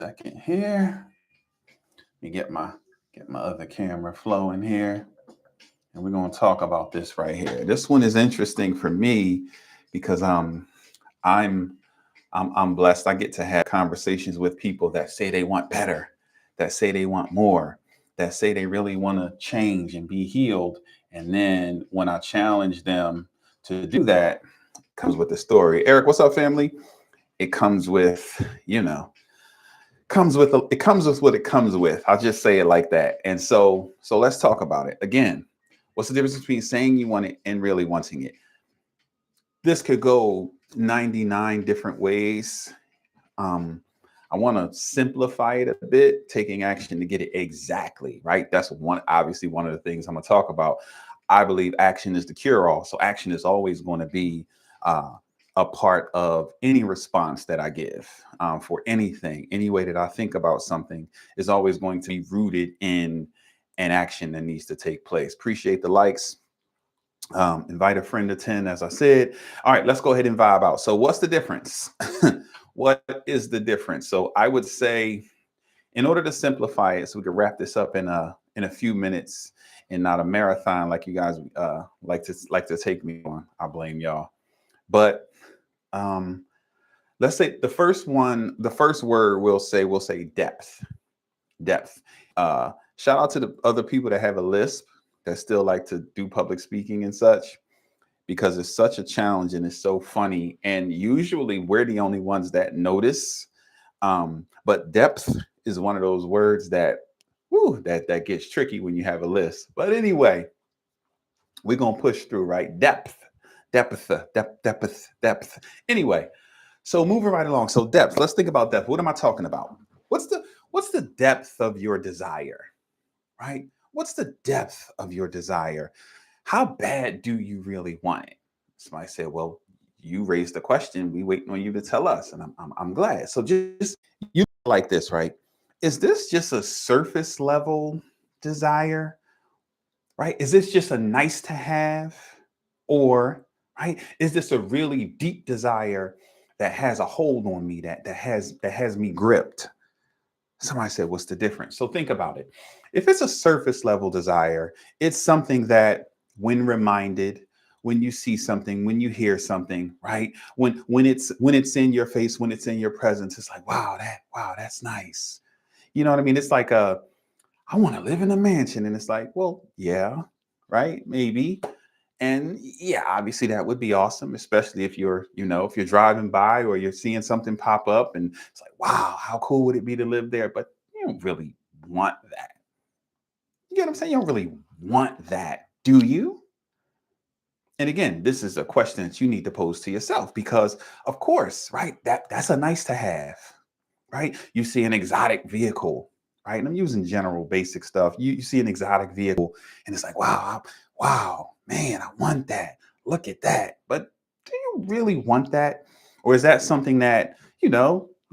Second here. Let me get my other camera flowing here. And we're gonna talk about this right here. This one is interesting for me because I'm I'm blessed. I get to have conversations with people that say they want better, that say they want more, that say they really want to change and be healed. And then when I challenge them to do that, comes with the story. Eric, what's up, family? It comes with, it comes with what it comes with. I'll just say it like that. And so let's talk about it. Again, what's the difference between saying you want it and really wanting it? This could go 99 different ways. Um, I want to simplify it a bit, taking action to get it exactly right. That's obviously one of the things I'm going to talk about. I believe action is the cure all. So action is always going to be uh, a part of any response that I give for anything, any way that I think about something is always going to be rooted in an action that needs to take place. Appreciate the likes. Invite a friend to 10, as I said. All right, let's go ahead and vibe out. So what's the difference? What is the difference? So I would say, in order to simplify it, so we can wrap this up in a few minutes and not a marathon like you guys like to take me on. I blame y'all. But um, let's say the first one, the first word we'll say depth. Depth. Shout out to the other people that have a lisp that still like to do public speaking and such, because it's such a challenge and it's so funny. And usually we're the only ones that notice. But depth is one of those words that, that gets tricky when you have a list. But anyway, we're gonna push through, right? Depth. Anyway, so moving right along. So depth. Let's think about depth. What am I talking about? What's the depth of your desire? Right? What's the depth of your desire? How bad do you really want it? Somebody said, well, you raised the question. We waiting on you to tell us. And I'm glad. So just you like this, right? Is this just a surface level desire? Right? Is this just a nice to have? Or, right, is this a really deep desire that has a hold on me, that has me gripped? Somebody said, what's the difference? So think about it. If it's a surface level desire, it's something that when reminded, when you see something, when you hear something, right? When it's in your face, when it's in your presence, it's like, wow, that's nice. You know what I mean? It's like I want to live in a mansion. And it's like, well, yeah, right, maybe. And yeah, obviously that would be awesome, especially if you're driving by or you're seeing something pop up and it's like, wow, how cool would it be to live there? But you don't really want that. You get what I'm saying? You don't really want that, do you? And again, this is a question that you need to pose to yourself because, of course, right, that's a nice to have, right? You see an exotic vehicle, right? And I'm using general basic stuff. You see an exotic vehicle and it's like, wow, man, I want that. Look at that. But do you really want that? Or is that something that,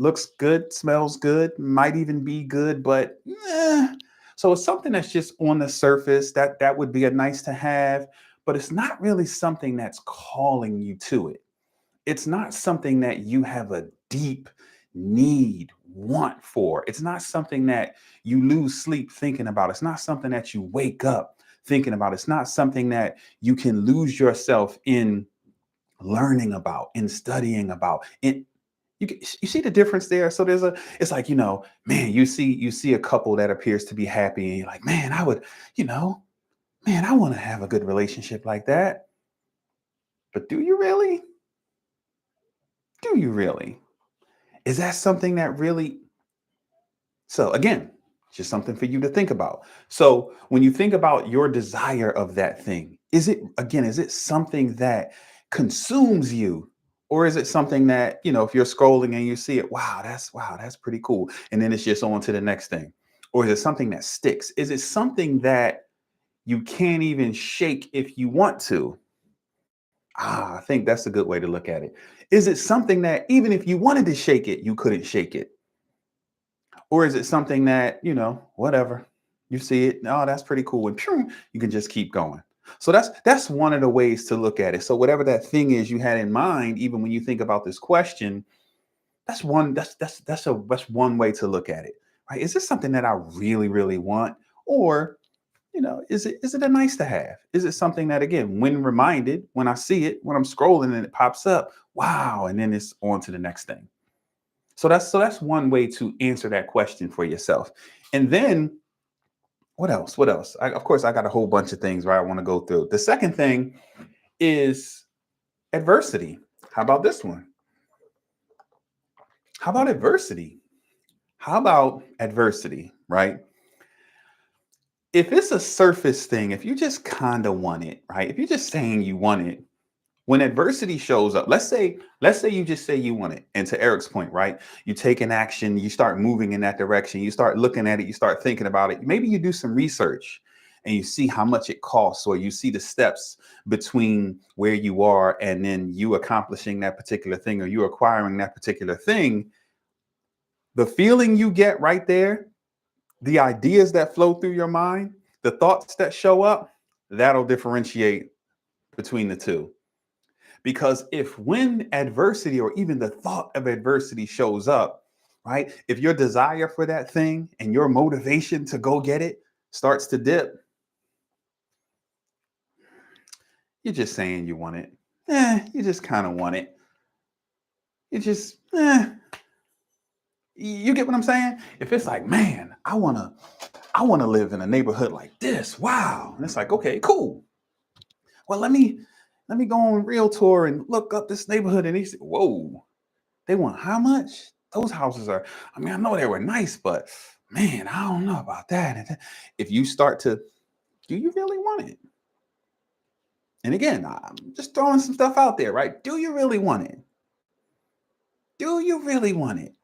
looks good, smells good, might even be good, but so it's something that's just on the surface that would be a nice to have, but it's not really something that's calling you to it. It's not something that you have a deep need, want for. It's not something that you lose sleep thinking about. It's not something that you wake up thinking about. It's not something that you can lose yourself in learning about, in studying about. You see the difference there. So it's like, man, you see a couple that appears to be happy and you're like, man, you know, I want to have a good relationship like that. But do you really? Do you really? Is that something that really? So again, just something for you to think about. So when you think about your desire of that thing, is it something that consumes you? Or is it something that, if you're scrolling and you see it, wow, that's pretty cool. And then it's just on to the next thing. Or is it something that sticks? Is it something that you can't even shake if you want to? I think that's a good way to look at it. Is it something that even if you wanted to shake it, you couldn't shake it? Or is it something that, whatever, you see it, oh, that's pretty cool. And phew, you can just keep going. So that's one of the ways to look at it. So whatever that thing is you had in mind, even when you think about this question, that's one way to look at it, right? Is this something that I really, really want? Or, is it a nice to have? Is it something that, again, when reminded, when I see it, when I'm scrolling and it pops up, wow, and then it's on to the next thing. So that's one way to answer that question for yourself. And then what else? What else? Of course, I got a whole bunch of things, right, I want to go through. The second thing is adversity. How about this one? How about adversity? How about adversity, right? If it's a surface thing, if you just kind of want it, right? If you're just saying you want it, when adversity shows up, let's say you just say you want it. And to Eric's point, right? You take an action, you start moving in that direction, you start looking at it, you start thinking about it. Maybe you do some research and you see how much it costs, or you see the steps between where you are and then you accomplishing that particular thing, or you acquiring that particular thing. The feeling you get right there, the ideas that flow through your mind, the thoughts that show up, that'll differentiate between the two. Because if when adversity or even the thought of adversity shows up, right, if your desire for that thing and your motivation to go get it starts to dip, you're just saying you want it. You just kind of want it. You just, you get what I'm saying? If it's like, man, I wanna live in a neighborhood like this. Wow. And it's like, okay, cool. Well, let me go on Realtor and look up this neighborhood. And he said, whoa, they want how much? Those houses are, I mean, I know they were nice, but man, I don't know about that. And if you start to, do you really want it? And again, I'm just throwing some stuff out there, right? Do you really want it? Do you really want it?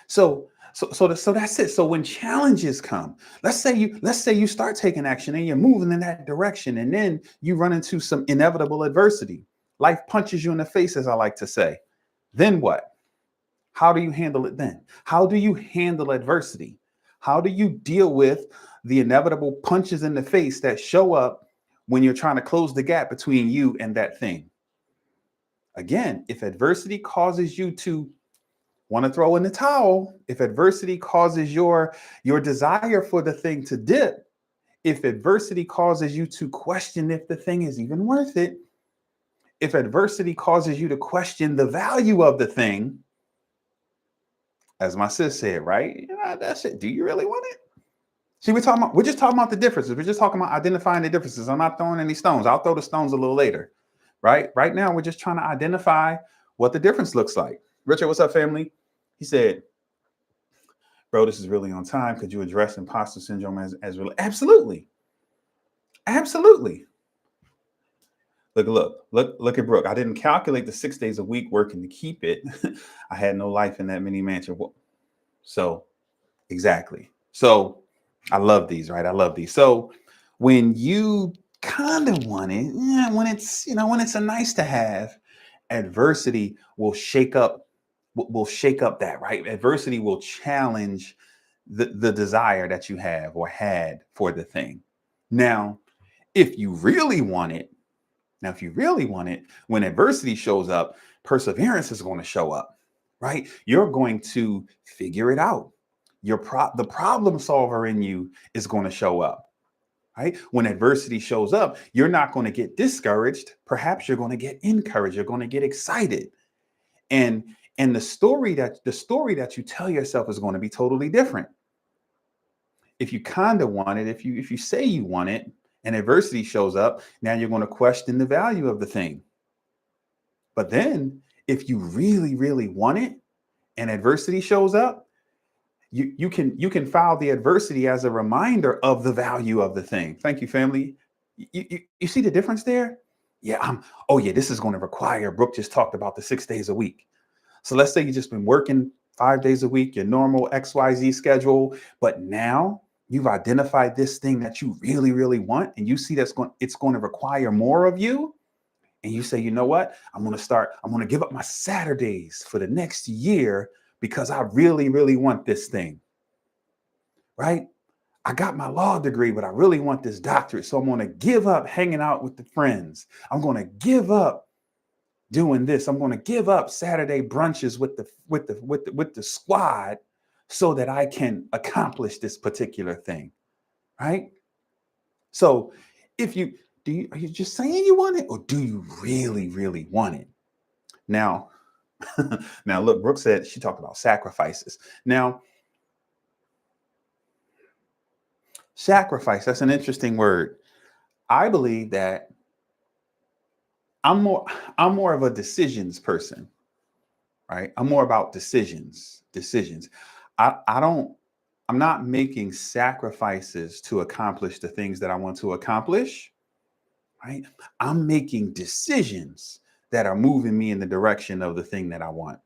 So that's it. So when challenges come, let's say you start taking action and you're moving in that direction, and then you run into some inevitable adversity. Life punches you in the face, as I like to say. Then what? How do you handle it then? How do you handle adversity? How do you deal with the inevitable punches in the face that show up when you're trying to close the gap between you and that thing? Again, if adversity causes you to want to throw in the towel, if adversity causes your desire for the thing to dip, if adversity causes you to question if the thing is even worth it, if adversity causes you to question the value of the thing, as my sis said, right? That's it. Do you really want it? See, we're just talking about the differences. We're just talking about identifying the differences. I'm not throwing any stones. I'll throw the stones a little later, right? Right now, we're just trying to identify what the difference looks like. Richard, what's up, family? He said, bro, this is really on time. Could you address imposter syndrome as really? Absolutely. Absolutely. Look at Brooke. I didn't calculate the 6 days a week working to keep it. I had no life in that mini mansion. So exactly. So I love these, right? I love these. So when you kind of want it, when it's a nice to have, adversity will shake up that, right? Adversity will challenge the desire that you have or had for the thing. Now, if you really want it, when adversity shows up, perseverance is going to show up, right? You're going to figure it out. The problem solver in you is going to show up, right? When adversity shows up, you're not going to get discouraged. Perhaps you're going to get encouraged. You're going to get excited. And the story that you tell yourself is going to be totally different. If you kind of want it, if you say you want it and adversity shows up, now you're going to question the value of the thing. But then if you really, really want it and adversity shows up, you can file the adversity as a reminder of the value of the thing. Thank you, family. You see the difference there? Yeah, oh yeah, this is going to require, Brooke just talked about the 6 days a week. So let's say you've just been working 5 days a week, your normal XYZ schedule, but now you've identified this thing that you really, really want, and you see it's going to require more of you. And you say, you know what? I'm going to give up my Saturdays for the next year because I really, really want this thing, right? I got my law degree, but I really want this doctorate. So I'm going to give up hanging out with the friends. I'm going to give up doing this. I'm going to give up Saturday brunches with the squad so that I can accomplish this particular thing, right? So if you are you just saying you want it, or do you really, really want it? Now, now look, Brooke said she talked about sacrifices. Now, sacrifice, that's an interesting word. I believe that I'm more I'm more of a decisions person, right? I'm more about decisions. Decisions. I don't I'm not making sacrifices to accomplish the things that I want to accomplish, right? I'm making decisions that are moving me in the direction of the thing that I want.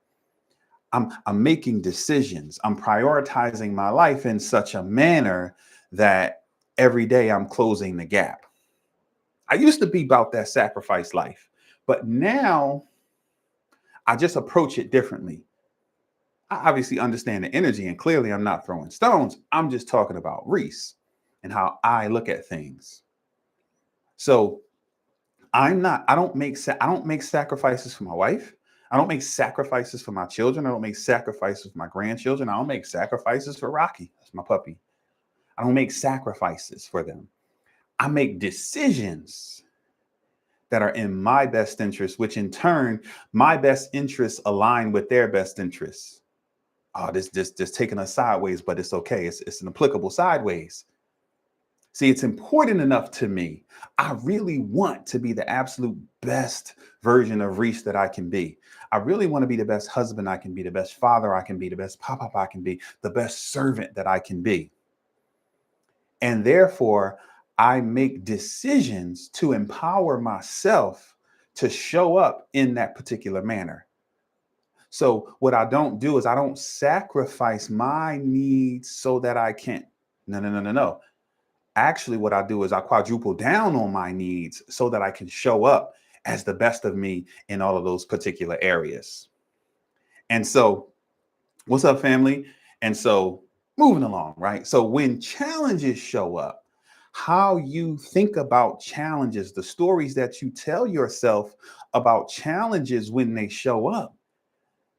I'm making decisions. I'm prioritizing my life in such a manner that every day I'm closing the gap. I used to be about that sacrifice life, but now I just approach it differently. I obviously understand the energy, and clearly I'm not throwing stones. I'm just talking about Reese and how I look at things. So I don't make sacrifices for my wife. I don't make sacrifices for my children. I don't make sacrifices for my grandchildren. I don't make sacrifices for Rocky. That's my puppy. I don't make sacrifices for them. I make decisions that are in my best interest, which in turn, my best interests align with their best interests. Oh, this taking us sideways, but it's okay. It's an applicable sideways. See, it's important enough to me. I really want to be the absolute best version of Reese that I can be. I really want to be the best husband I can be, the best father I can be, the best pop-up I can be, the best servant that I can be. And therefore, I make decisions to empower myself to show up in that particular manner. So what I don't do is I don't sacrifice my needs so that I can. No, no, no, no, no. Actually, what I do is I quadruple down on my needs so that I can show up as the best of me in all of those particular areas. And so, what's up, family? And so, moving along, right? So, when challenges show up, how you think about challenges, the stories that you tell yourself about challenges when they show up,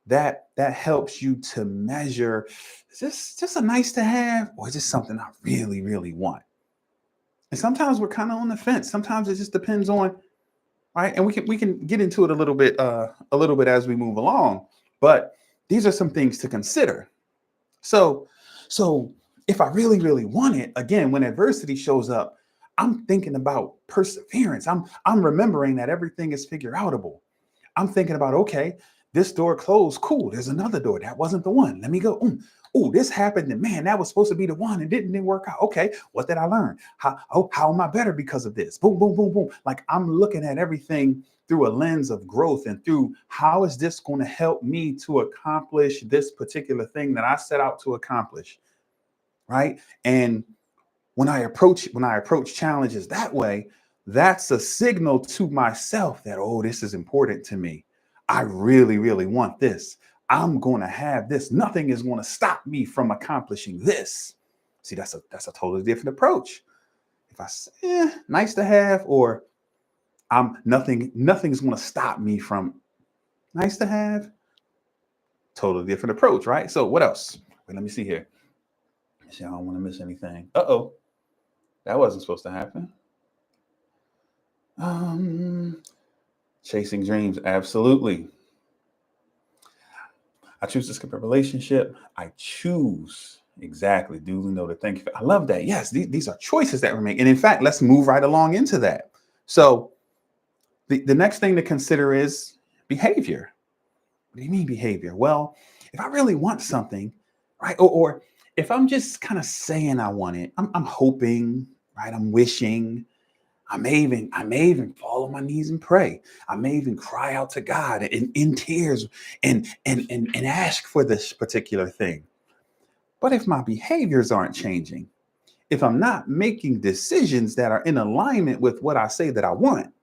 that helps you to measure, is this just a nice to have, or is this something I really, really want? And sometimes we're kind of on the fence. Sometimes it just depends on, right? And we can get into it a little bit as we move along. But these are some things to consider. So so if I really, really want it, again, when adversity shows up, I'm thinking about perseverance. I'm remembering that everything is figure outable. I'm thinking about, okay, this door closed. Cool. There's another door. That wasn't the one. Let me go. Oh, this happened. And man, that was supposed to be the one. And didn't work out. Okay. What did I learn? How am I better because of this? Boom, boom, boom, boom. Like I'm looking at everything through a lens of growth and through how is this going to help me to accomplish this particular thing that I set out to accomplish. Right. And when I approach challenges that way, that's a signal to myself that, oh, this is important to me. I really, really want this. I'm going to have this. Nothing is going to stop me from accomplishing this. See, that's a totally different approach. If I say, nice to have, or nothing's going to stop me from nice to have. Totally different approach, right? So what else? Wait, let me see here. See, I don't want to miss anything. Uh-oh. That wasn't supposed to happen. Um, Chasing dreams, absolutely. I choose to skip a relationship. I choose exactly. Duly noted. Thank you. I love that. Yes, these are choices that we're making. And in fact, let's move right along into that. So the next thing to consider is behavior. What do you mean behavior? Well, if I really want something, right, or if I'm just kind of saying I want it, I'm hoping, right, I'm wishing, I may even fall on my knees and pray. I may even cry out to God in tears and ask for this particular thing. But if my behaviors aren't changing, if I'm not making decisions that are in alignment with what I say that I want,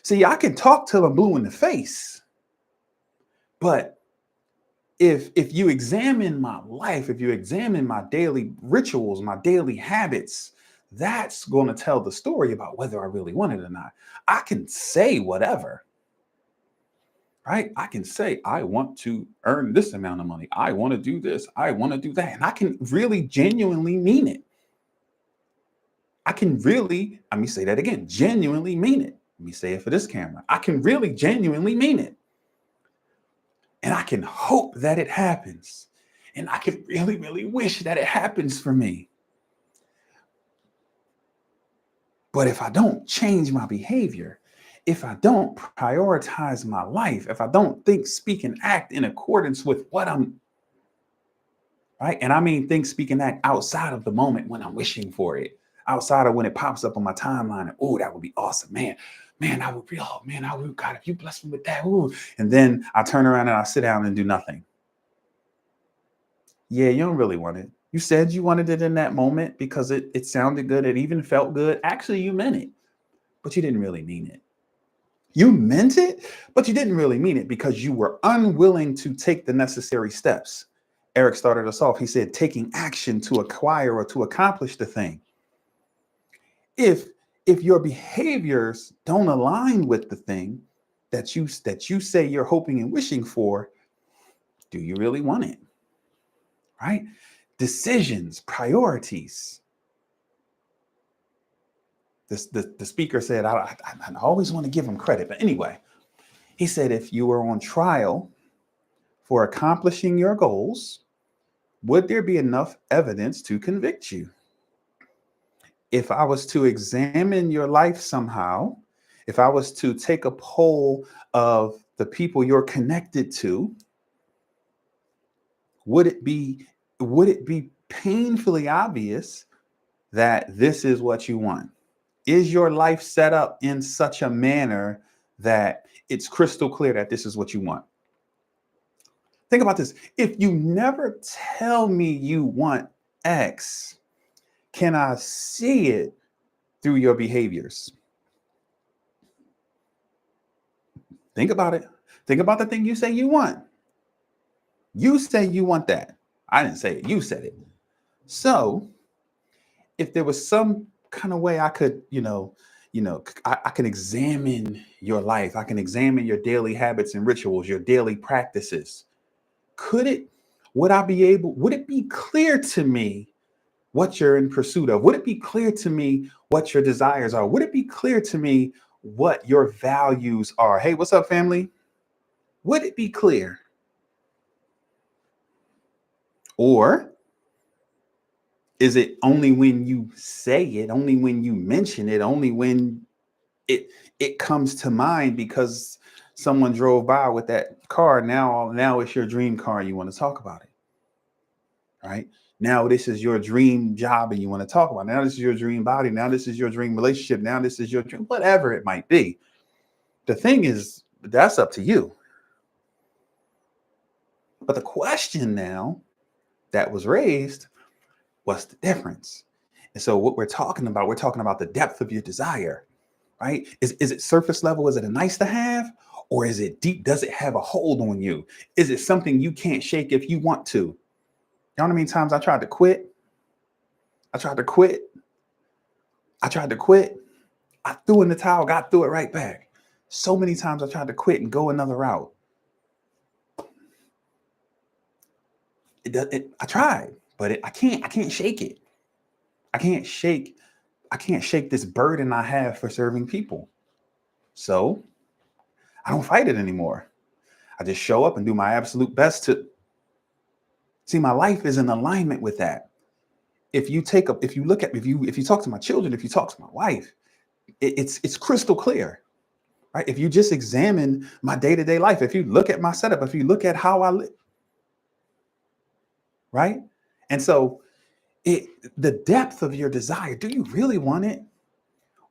see, I can talk till I'm blue in the face, but if you examine my life, if you examine my daily rituals, my daily habits, that's going to tell the story about whether I really want it or not. I can say whatever, right? I can say, I want to earn this amount of money. I want to do this. I want to do that. And I can really genuinely mean it. I can really, let me say that again, genuinely mean it. Let me say it for this camera. I can really genuinely mean it. And I can hope that it happens. And I can really, really wish that it happens for me. But if I don't change my behavior, if I don't prioritize my life, if I don't think, speak, and act in accordance with what I'm, right? And I mean, think, speak, and act outside of the moment when I'm wishing for it, outside of when it pops up on my timeline. And, oh, that would be awesome, man. Man, I would be, oh, man, I would, God, if you bless me with that. Ooh. And then I turn around and I sit down and do nothing. Yeah, you don't really want it. You said you wanted it in that moment because it sounded good. It even felt good. Actually, you meant it, but you didn't really mean it. You meant it, but you didn't really mean it because you were unwilling to take the necessary steps. Eric started us off. He said, taking action to acquire or to accomplish the thing. If your behaviors don't align with the thing that you say you're hoping and wishing for, do you really want it? Right? Decisions, priorities. The speaker said, I always want to give him credit, but anyway, he said, if you were on trial for accomplishing your goals, would there be enough evidence to convict you? If I was to examine your life somehow, if I was to take a poll of the people you're connected to, would it be painfully obvious that this is what you want? Is your life set up in such a manner that it's crystal clear that this is what you want? Think about this. If you never tell me you want X, can I see it through your behaviors? Think about it. Think about the thing you say you want. You say you want that. I didn't say it. You said it. So if there was some kind of way I could, I can examine your life. I can examine your daily habits and rituals, your daily practices. Would it be clear to me what you're in pursuit of? Would it be clear to me what your desires are? Would it be clear to me what your values are? Hey, what's up, family? Would it be clear? Or is it only when you say it, only when you mention it, only when it comes to mind because someone drove by with that car? Now it's your dream car and you want to talk about it, right? Now this is your dream job and you want to talk about it. Now this is your dream body. Now this is your dream relationship. Now this is your dream, whatever it might be. The thing is, that's up to you. But the question now that was raised, what's the difference? And so what we're talking about the depth of your desire, right? Is it surface level? Is it a nice to have? Or is it deep? Does it have a hold on you? Is it something you can't shake if you want to? You know how many times I tried to quit? I threw in the towel, got through it right back. So many times I tried to quit and go another route. I tried, but I can't shake it. I can't shake this burden I have for serving people. So I don't fight it anymore. I just show up and do my absolute best to see my life is in alignment with that. If you talk to my children, if you talk to my wife, it's crystal clear, right? If you just examine my day-to-day life, if you look at my setup, if you look at how I live, right? And so the depth of your desire, do you really want it?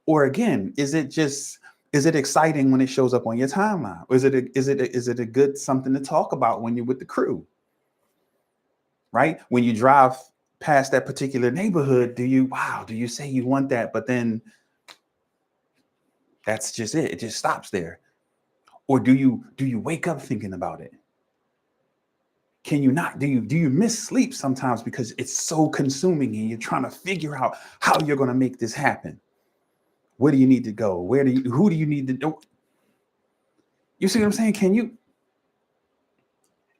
Or again, is it exciting when it shows up on your timeline? Or is it a good something to talk about when you're with the crew? Right? When you drive past that particular neighborhood, do you say you want that, but then that's just it. It just stops there. Or do you wake up thinking about it? Can you not? Do you miss sleep sometimes because it's so consuming and you're trying to figure out how you're going to make this happen? Where do you need to go? Who do you need to do? You see what I'm saying?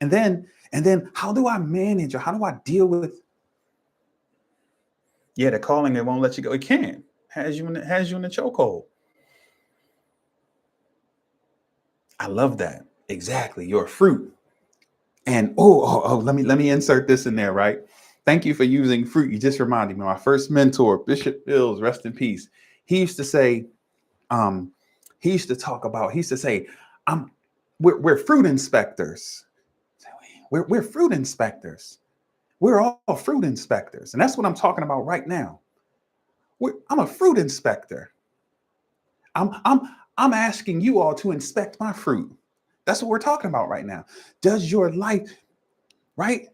And then how do I manage, or how do I deal with, yeah, the calling that won't let you go? It can. Has you in the chokehold. I love that. Exactly. You're a fruit. And let me insert this in there, right? Thank you for using fruit. You just reminded me. My first mentor, Bishop Bills, rest in peace. He used to say, um, he used to say, I'm we're fruit inspectors. We're fruit inspectors. We're all fruit inspectors. And that's what I'm talking about right now. I'm a fruit inspector. I'm I'm I'm asking you all to inspect my fruit. That's what we're talking about right now. Does your life, right?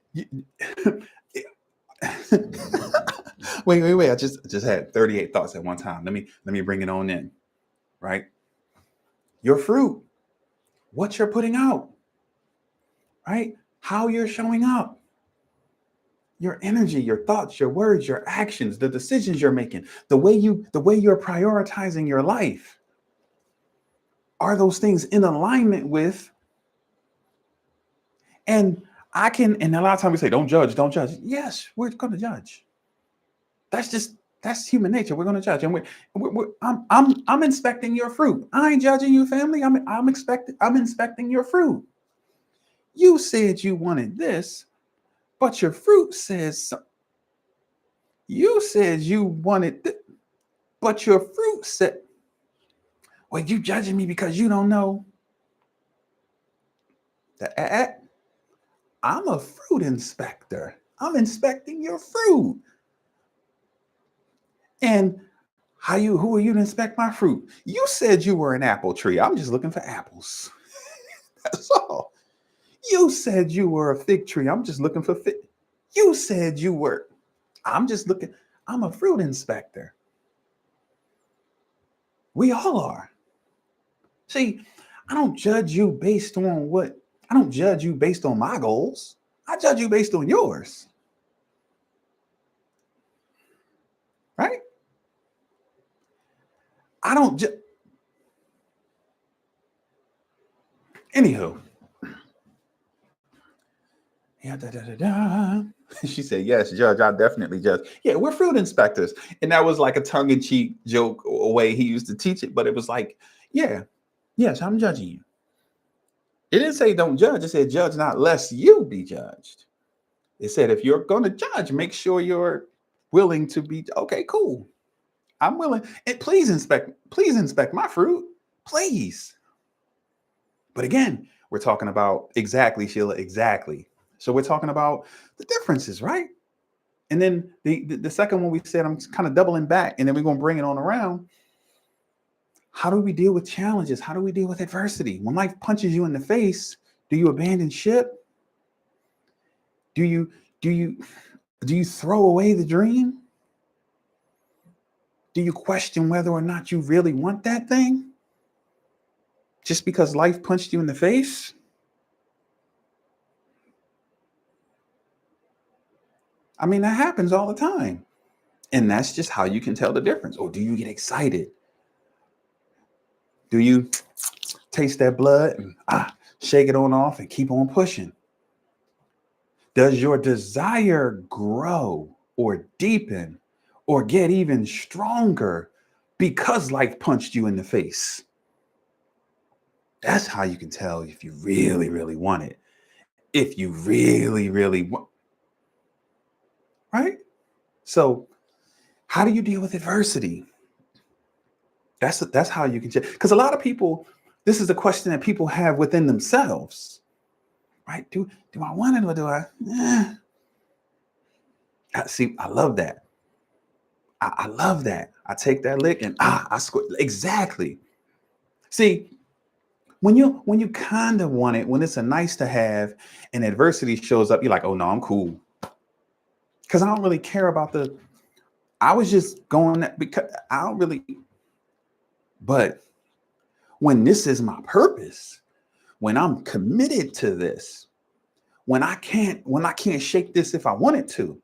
Wait. I just had 38 thoughts at one time. Let me bring it on in, right? Your fruit, what you're putting out, right? How you're showing up, your energy, your thoughts, your words, your actions, the decisions you're making, the way you're prioritizing your life. Are those things in alignment with? And and a lot of times we say, don't judge, don't judge. Yes, we're going to judge. That's human nature. We're going to judge, and I'm inspecting your fruit. I ain't judging you, family. I'm inspecting your fruit. You said you wanted this, but your fruit says you said you wanted this, but your fruit said, well, you judging me because you don't know that. I'm a fruit inspector. I'm inspecting your fruit. And who are you to inspect my fruit? You said you were an apple tree. I'm just looking for apples. That's all. You said you were a fig tree. I'm just looking for fig. You said you were. I'm just looking. I'm a fruit inspector. We all are. See, I don't judge you based on what, I don't judge you based on my goals. I judge you based on yours. Right? I don't judge. Anywho, yeah, she said, yes, judge. I definitely judge. Yeah, we're fruit inspectors. And that was like a tongue in cheek joke, a way he used to teach it. But it was like, yeah, yes, I'm judging you. It didn't say don't judge. It said judge not lest you be judged. It said if you're going to judge, make sure you're willing to be, okay, cool. I'm willing. And please inspect my fruit. Please. But again, we're talking about exactly, Sheila, exactly. So we're talking about the differences, right? And then the second one we said, I'm kind of doubling back, and then we're going to bring it on around. How do we deal with challenges? How do we deal with adversity? When life punches you in the face, do you abandon ship? Do you do you do you throw away the dream? Do you question whether or not you really want that thing? Just because life punched you in the face? I mean, that happens all the time. And that's just how you can tell the difference. Or do you get excited? Do you taste that blood and shake it on off and keep on pushing? Does your desire grow or deepen or get even stronger because life punched you in the face? That's how you can tell if you really, really want it. If you really, really want, right? So, how do you deal with adversity? That's how you can check. Because a lot of people, this is a question that people have within themselves, right? Do I want it, or do I? See, I love that. I love that. I take that lick and I squirt. Exactly. See, when you kind of want it, when it's a nice to have, and adversity shows up, you're like, oh no, I'm cool. Because I don't really care about the. I was just going that because I don't really. But when this is my purpose, when I'm committed to this, when I can't shake this if I wanted to,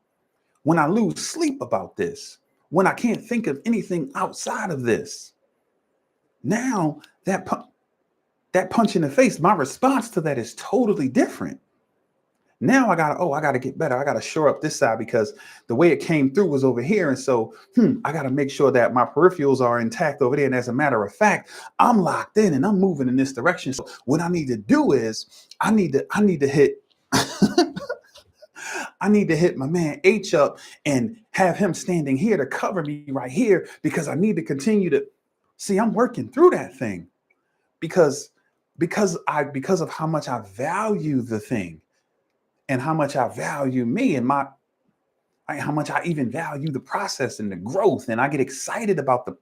when I lose sleep about this, when I can't think of anything outside of this, now that punch in the face, my response to that is totally different. Now I gotta get better. I gotta shore up this side because the way it came through was over here. And so I gotta make sure that my peripherals are intact over there. And as a matter of fact, I'm locked in and I'm moving in this direction. So what I need to do is I need to hit I need to hit my man H up and have him standing here to cover me right here because I need to continue to see I'm working through that thing because because of how much I value the thing and how much I value me and how much I even value the process and the growth. And I get excited about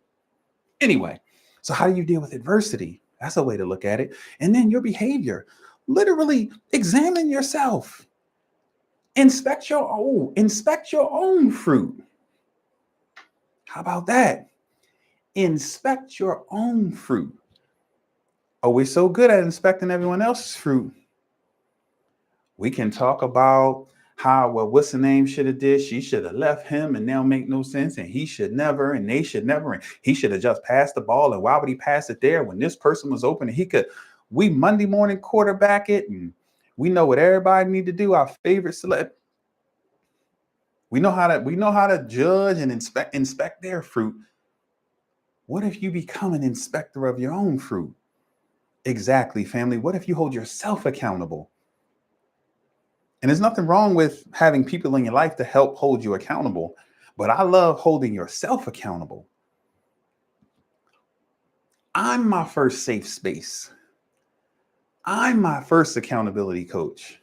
anyway. So, how do you deal with adversity? That's a way to look at it. And then your behavior. Literally examine yourself. Inspect your own fruit. How about that? Inspect your own fruit. Oh, we're so good at inspecting everyone else's fruit. We can talk about how, well, what's the name should have did? She should have left him and now make no sense. And he should never, and they should never. And he should have just passed the ball. And why would he pass it there when this person was open and he could, we Monday morning quarterback it. And we know what everybody need to do. Our favorite select. We know how to judge and inspect their fruit. What if you become an inspector of your own fruit? Exactly, family. What if you hold yourself accountable? And there's nothing wrong with having people in your life to help hold you accountable. But I love holding yourself accountable. I'm my first safe space. I'm my first accountability coach.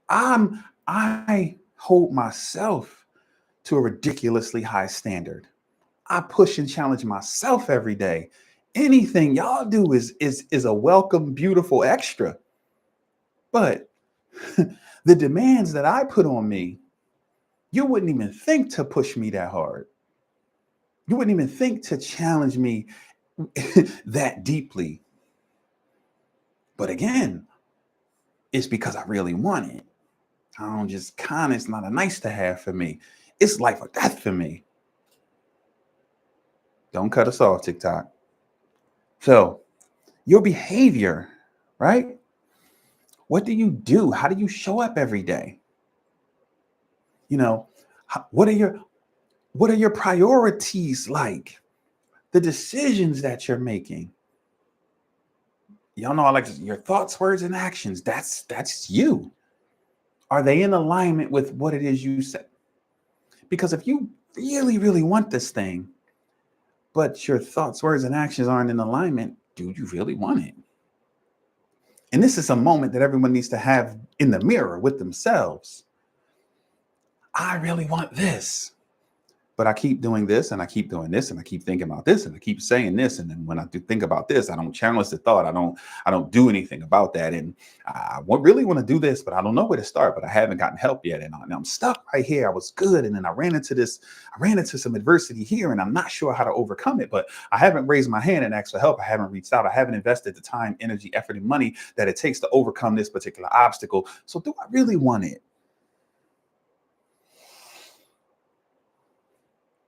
I hold myself to a ridiculously high standard. I push and challenge myself every day. Anything y'all do is a welcome, beautiful extra. But the demands that I put on me, you wouldn't even think to push me that hard. You wouldn't even think to challenge me that deeply. But again, it's because I really want it. I don't just it's not a nice to have for me. It's life or death for me. Don't cut us off, TikTok. So your behavior, right? What do you do? How do you show up every day? You know, what are your priorities like? The decisions that you're making. Y'all know I like your thoughts, words, and actions. That's you. Are they in alignment with what it is you said? Because if you really, really want this thing, but your thoughts, words, and actions aren't in alignment, do you really want it? And this is a moment that everyone needs to have in the mirror with themselves. I really want this. But I keep doing this and I keep doing this and I keep thinking about this and I keep saying this. And then when I do think about this, I don't challenge the thought. I don't do anything about that. And I really want to do this, but I don't know where to start, but I haven't gotten help yet. And I'm stuck right here. I was good. And then I ran into some adversity here and I'm not sure how to overcome it, but I haven't raised my hand and asked for help. I haven't reached out. I haven't invested the time, energy, effort, and money that it takes to overcome this particular obstacle. So do I really want it?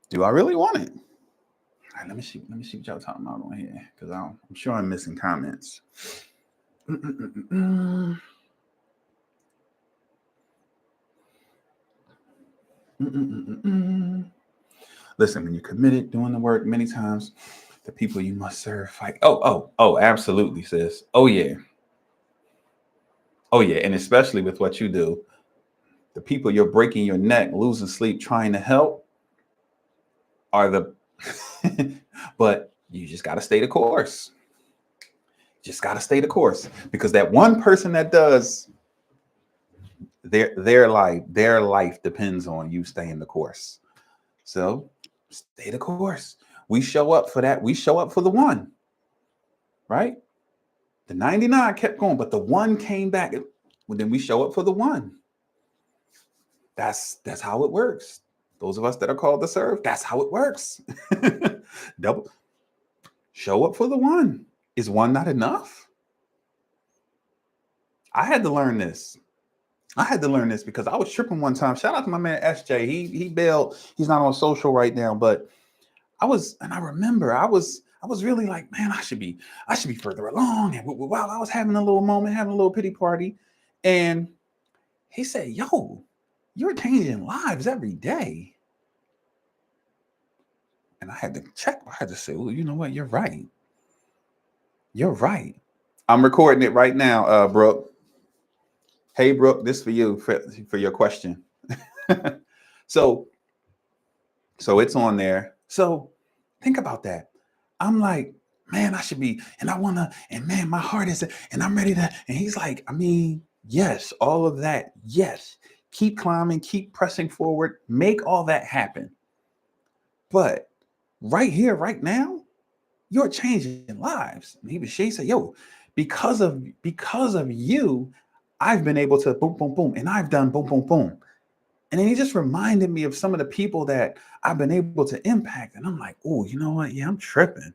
Do I really want it? All right, let me see what y'all talking about on here because I'm sure I'm missing comments. Listen, when you're committed, doing the work many times, the people you must serve fight. Oh, absolutely, sis. Oh yeah. Oh yeah. And especially with what you do, the people you're breaking your neck, losing sleep, trying to help are the but you just gotta stay the course. Just gotta stay the course. Because that one person that does their life depends on you staying the course. So stay the course. We show up for that. We show up for the one, right? The 99 kept going, but the one came back. Well, then we show up for the one. That's how it works. Those of us that are called to serve, that's how it works. Double show up for the one. Is one not enough? I had to learn this. Because I was tripping one time. Shout out to my man SJ. He bailed. He's not on social right now, but I remember I was really like, man, I should be further along. And while I was having a little moment, having a little pity party, and He said, yo, you're changing lives every day. And I had to check. I had to say, well, you know what? You're right. You're right. I'm recording it right now, Brooke. Hey, Brooke, this for you for your question. so so it's on there. So think about that. I'm like, man, I should be, and I wanna, and man, my heart is, and I'm ready to. And he's like, I mean, yes, all of that, yes. Keep climbing, keep pressing forward, make all that happen. But right here, right now, you're changing lives. And she said, yo, because of you, I've been able to boom, boom, boom, and I've done boom, boom, boom. And then he just reminded me of some of the people that I've been able to impact. And I'm like, oh, you know what? Yeah, I'm tripping.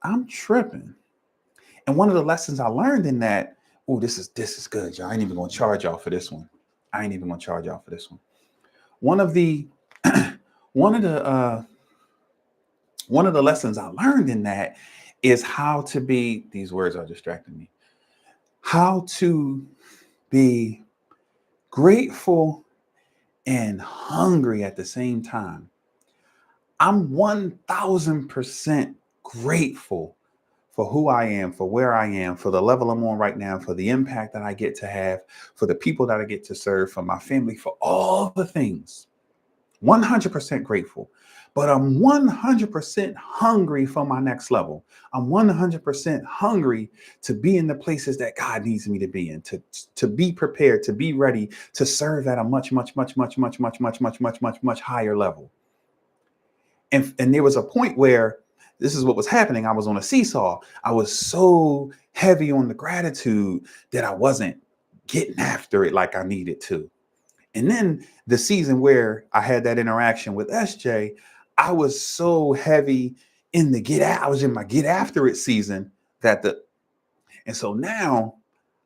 I'm tripping. And one of the lessons I learned in that, oh, this is good, y'all. I ain't even gonna charge y'all for this one. I ain't even gonna charge y'all for this one. One of the one of the one of the lessons I learned in that is how to be, these words are distracting me, how to be grateful and hungry at the same time. I'm 1000% grateful for who I am, for where I am, for the level I'm on right now, for the impact that I get to have, for the people that I get to serve, for my family, for all the things. 100% grateful. But I'm 100% hungry for my next level. I'm 100% hungry to be in the places that God needs me to be in, to be prepared, to be ready to serve at a much, much, much, much, much, much, much, much, much, much, much higher level. And there was a point where this is what was happening. I was on a seesaw. I was so heavy on the gratitude that I wasn't getting after it like I needed to. And then the season where I had that interaction with SJ, I was so heavy in the I was in my get after it season and so now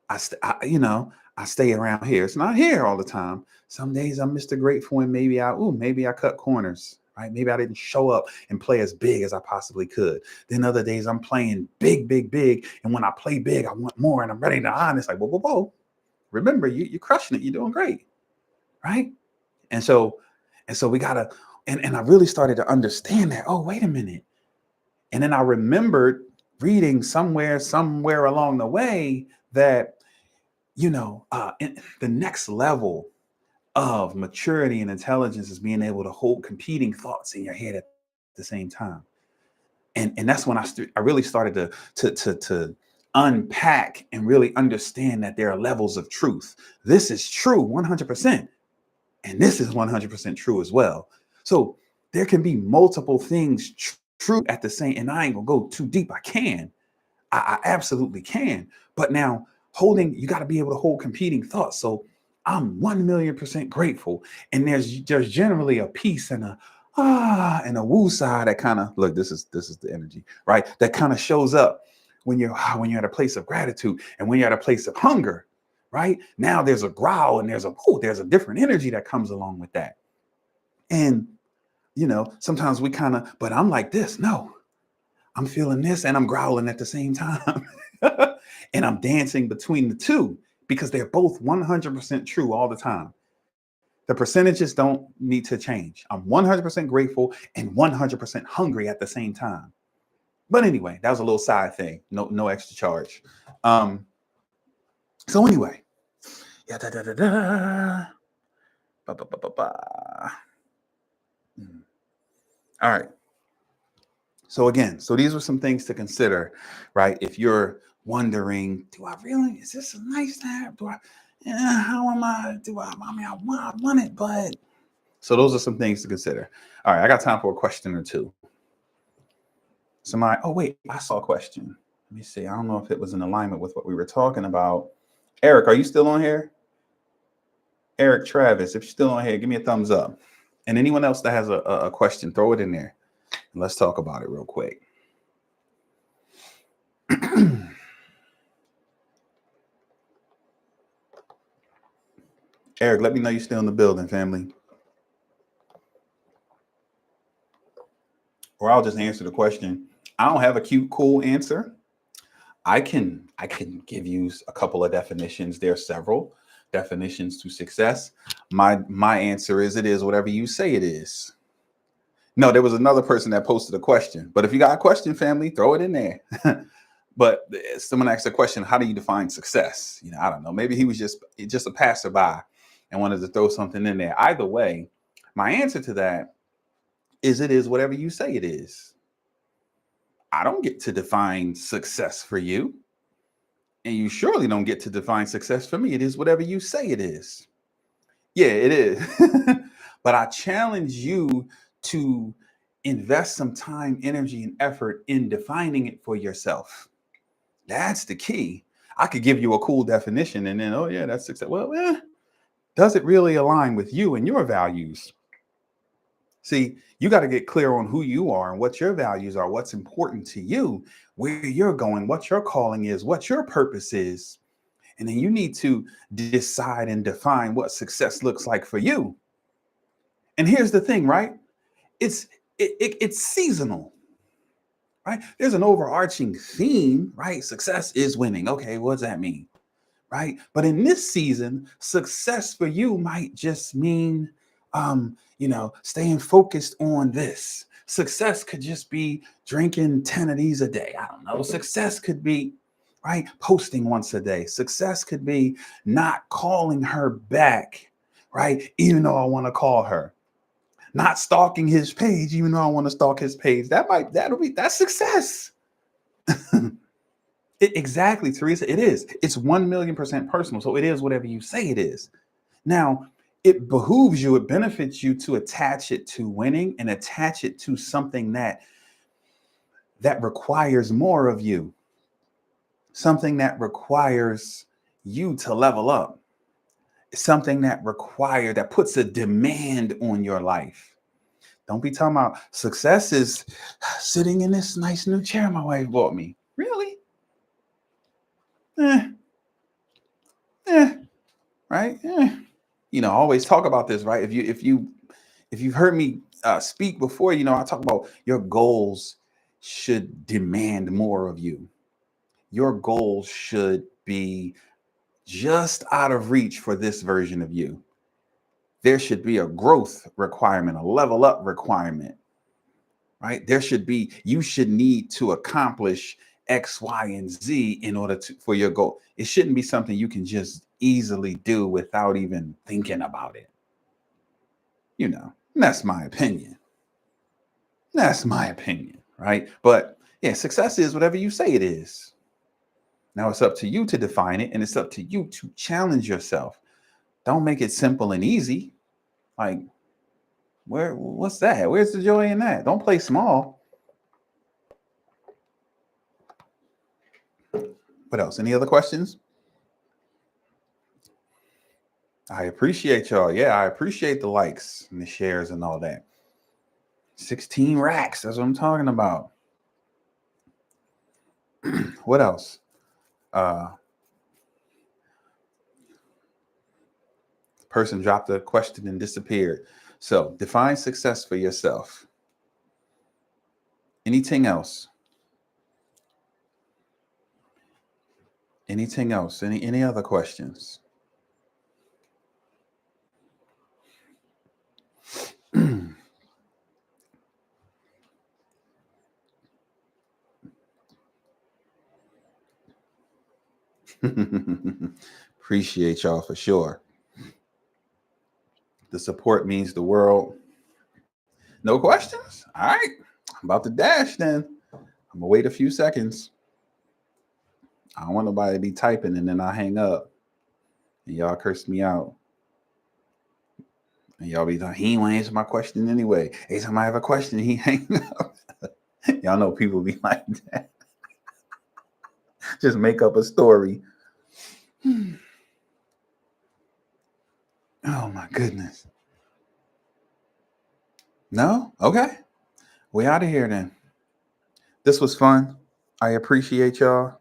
I stay around here. It's not here all the time. Some days I'm Mr. Grateful and maybe I cut corners, right? Maybe I didn't show up and play as big as I possibly could. Then other days I'm playing big, big, big. And when I play big, I want more and I'm ready to on. It's like, whoa, whoa, whoa. Remember, you're crushing it. You're doing great, right? And so we gotta, and I really started to understand that, oh, wait a minute. And then I remembered reading somewhere along the way that, the next level of maturity and intelligence is being able to hold competing thoughts in your head at the same time. And that's when I really started to unpack and really understand that there are levels of truth. This is true 100%. And this is 100% true as well. So there can be multiple things true at the same, and I ain't gonna go too deep. I can, I absolutely can. But now you got to be able to hold competing thoughts. So I'm 1,000,000% grateful. And there's generally a peace and and a woo side that kind of look, this is the energy, right? That kind of shows up when you're at a place of gratitude and when you're at a place of hunger. Right now, there's a growl and there's a different energy that comes along with that. And, sometimes but I'm like this. No, I'm feeling this and I'm growling at the same time. And I'm dancing between the two because they're both 100% true all the time. The percentages don't need to change. I'm 100% grateful and 100% hungry at the same time. But anyway, that was a little side thing. No extra charge. So anyway, yeah, da da da da. Ba, ba, ba, ba, ba. All right. So these are some things to consider, right? If you're wondering, is this a nice to have? How am I? I want it, but. So those are some things to consider. All right, I got time for a question or two. Oh wait, I saw a question. Let me see. I don't know if it was in alignment with what we were talking about. Eric, are you still on here? Eric Travis, if you're still on here, give me a thumbs up. And anyone else that has a question, throw it in there. And let's talk about it real quick. Eric, let me know you're still in the building, family. Or I'll just answer the question. I don't have a cute, cool answer. I can give you a couple of definitions. There are several. definitions to success. My answer is it is whatever you say it is. No, there was another person that posted a question, but if you got a question, family, throw it in there. But someone asked a question, how do you define success? I don't know. Maybe he was just a passerby and wanted to throw something in there. Either way, my answer to that is it is whatever you say it is. I don't get to define success for you. And you surely don't get to define success for me. It is whatever you say it is. Yeah, it is. But I challenge you to invest some time, energy, and effort in defining it for yourself. That's the key. I could give you a cool definition and then, oh, yeah, that's success. Well, does it really align with you and your values? See, you got to get clear on who you are and what your values are, what's important to you, where you're going, what your calling is, what your purpose is. And then you need to decide and define what success looks like for you. And here's the thing, right? It's seasonal, right? There's an overarching theme, right? Success is winning. Okay, what does that mean? Right? But in this season, success for you might just mean staying focused on this. Success could just be drinking 10 of these a day. I don't know. Success could be, right, posting once a day. Success could be not calling her back, right, even though I want to call her. Not stalking his page, even though I want to stalk his page. That's success. Exactly, Teresa. It is. It's 1,000,000% personal. So it is whatever you say it is. Now, it behooves you, it benefits you to attach it to winning and attach it to something that requires more of you. Something that requires you to level up. Something that puts a demand on your life. Don't be talking about success is sitting in this nice new chair my wife bought me. Really? Right? I always talk about this, right? If you've heard me speak before, I talk about your goals should demand more of you. Your goals should be just out of reach for this version of you. There should be a growth requirement, a level up requirement, right? You should need to accomplish X, Y, and Z in order for your goal. It shouldn't be something you can just easily do without even thinking about it. That's my opinion. That's my opinion, right? But yeah, success is whatever you say it is. Now it's up to you to define it, and it's up to you to challenge yourself. Don't make it simple and easy. Like, what's that? Where's the joy in that? Don't play small. What else? Any other questions? I appreciate y'all. Yeah, I appreciate the likes and the shares and all that. 16 racks. That's what I'm talking about. What else? Person dropped a question and disappeared. So define success for yourself. Anything else? Anything else? Any other questions? Appreciate y'all for sure. The support means the world. No questions? All right. I'm about to dash then. I'm gonna wait a few seconds. I don't want nobody to be typing and then I hang up and y'all curse me out. And y'all be like, he ain't want to answer my question anyway. Every time I have a question, he hang up. Y'all know people be like that. Just make up a story. Oh my goodness. No? Okay. We out of here then. This was fun. I appreciate y'all.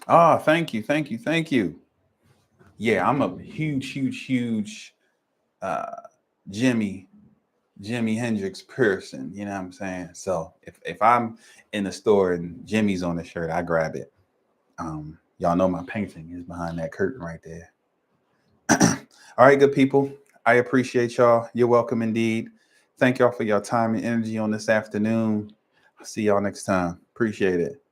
Thank you. Yeah, I'm a huge Jimi Hendrix person. You know what I'm saying? So if I'm in the store and Jimmy's on the shirt, I grab it. Y'all know my painting is behind that curtain right there. All right, good people. I appreciate y'all. You're welcome indeed. Thank y'all for your time and energy on this afternoon. I'll see y'all next time. Appreciate it.